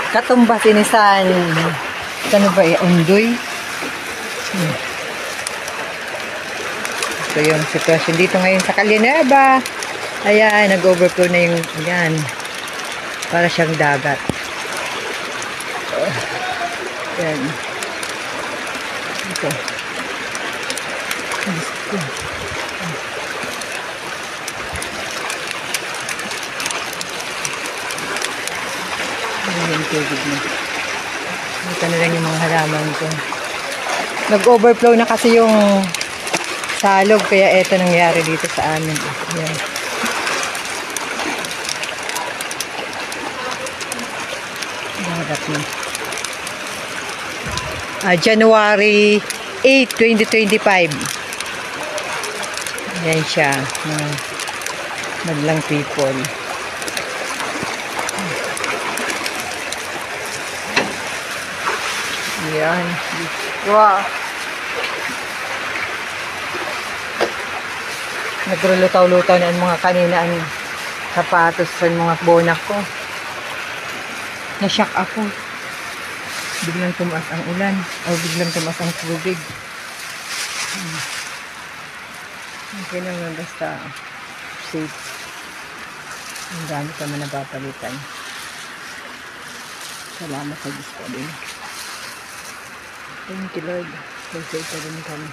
Katumba sinisan. Ano ba undoy? Ito yung sitwasyon dito ngayon sa Calinabac. Ayan, nag-overflow na yung, ayan, para siyang dagat. Ayan. Ito. Ayan yung tubig na. Ito na lang yung mga halaman ko. Nag-overflow na kasi yung salog, kaya ito nangyari dito sa amin. Ayan. Dagat na. January 8, 2025. Ayan siya. Madlang people. Ayan. Wow. Naglulutaw-lutaw na ang mga kanina ang sapatos sa mga bonak ko. Nashock ako. Biglang tumaas ang ulan. O biglang tumaas ang tubig. Okay lang na basta safe. Ang dami ka man napapalitan. Salamat sa Diyos ko din. Thank you Lord. Safe pa rin kami.